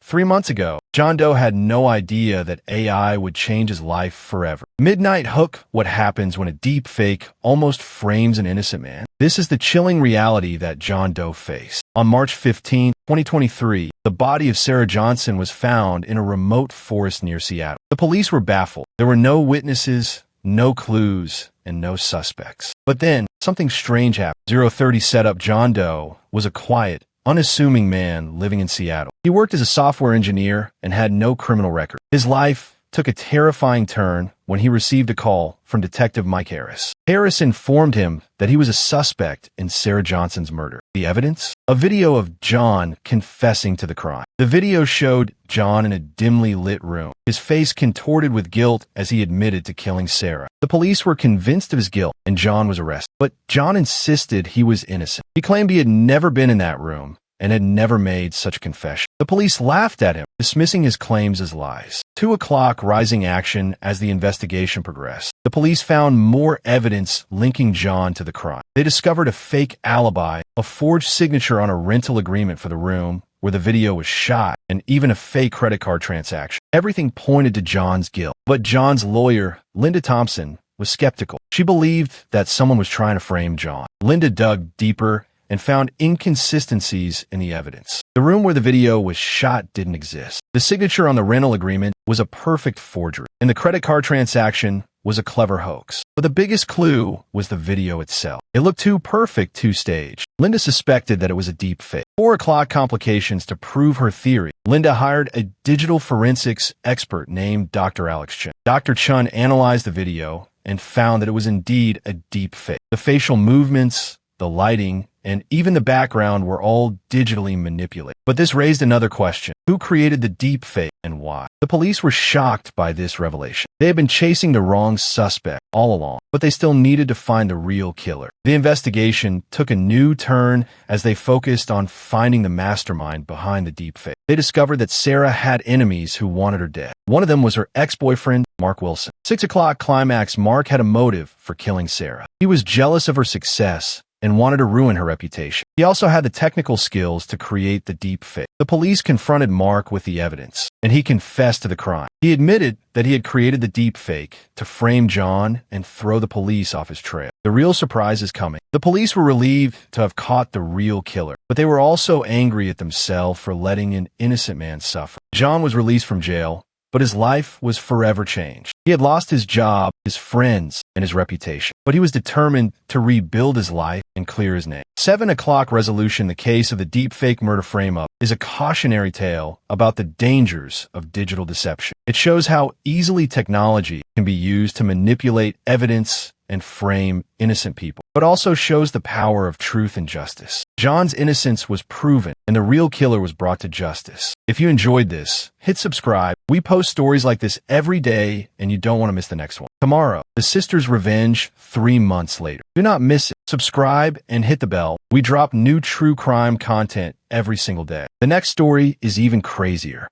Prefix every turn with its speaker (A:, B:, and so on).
A: 3 months ago, John Doe had no idea that AI would change his life forever. Midnight Hook: what happens when a deepfake almost frames an innocent man. This is the chilling reality that John Doe faced. On March 15, 2023, the body of Sarah Johnson was found in a remote forest near Seattle. The police were baffled. There were no witnesses, no clues, and no suspects. But then, something strange happened. 030 setup: John Doe was a quiet, unassuming man living in Seattle. He worked as a software engineer and had no criminal record. His life took a terrifying turn when he received a call from Detective Mike Harris. Harris informed him that he was a suspect in Sarah Johnson's murder. The evidence? A video of John confessing to the crime. The video showed John in a dimly lit room, his face contorted with guilt as he admitted to killing Sarah. The police were convinced of his guilt, and John was arrested. But John insisted he was innocent. He claimed he had never been in that room and had never made such a confession. The police laughed at him, dismissing his claims as lies. 2 o'clock: rising action as the investigation progressed. The police found more evidence linking John to the crime. They discovered a fake alibi, a forged signature on a rental agreement for the room where the video was shot, and even a fake credit card transaction. Everything pointed to John's guilt. But John's lawyer, Linda Thompson, was skeptical. She believed that someone was trying to frame John. Linda dug deeper and found inconsistencies in the evidence. The room where the video was shot didn't exist. The signature on the rental agreement was a perfect forgery, and the credit card transaction was a clever hoax. But the biggest clue was the video itself. It looked too perfect, too staged. Linda suspected that it was a deep fake. 4 o'clock: complications to prove her theory. Linda hired a digital forensics expert named Dr. Alex Chun. Dr. Chun analyzed the video and found that it was indeed a deep fake. The facial movements, the lighting, and even the background were all digitally manipulated. But this raised another question. Who created the deepfake and why? The police were shocked by this revelation. They had been chasing the wrong suspect all along, but they still needed to find the real killer. The investigation took a new turn as they focused on finding the mastermind behind the deepfake. They discovered that Sarah had enemies who wanted her dead. One of them was her ex-boyfriend, Mark Wilson. 6 o'clock: climax: Mark had a motive for killing Sarah. He was jealous of her success and wanted to ruin her reputation. He also had the technical skills to create the deepfake. The police confronted Mark with the evidence, and he confessed to the crime. He admitted that he had created the deepfake to frame John and throw the police off his trail. The real surprise is coming. The police were relieved to have caught the real killer, but they were also angry at themselves for letting an innocent man suffer. John was released from jail, but his life was forever changed. He had lost his job, his friends, and his reputation, but he was determined to rebuild his life and clear his name. 7 o'clock resolution: the case of the deepfake murder frame-up is a cautionary tale about the dangers of digital deception. It shows how easily technology can be used to manipulate evidence and frame innocent people, but also shows the power of truth and justice. John's innocence was proven, and the real killer was brought to justice. If you enjoyed this, hit subscribe. We post stories like this every day, and you don't want to miss the next one. Tomorrow, the sister's revenge 3 months later. Do not miss it. Subscribe and hit the bell. We drop new true crime content every single day. The next story is even crazier.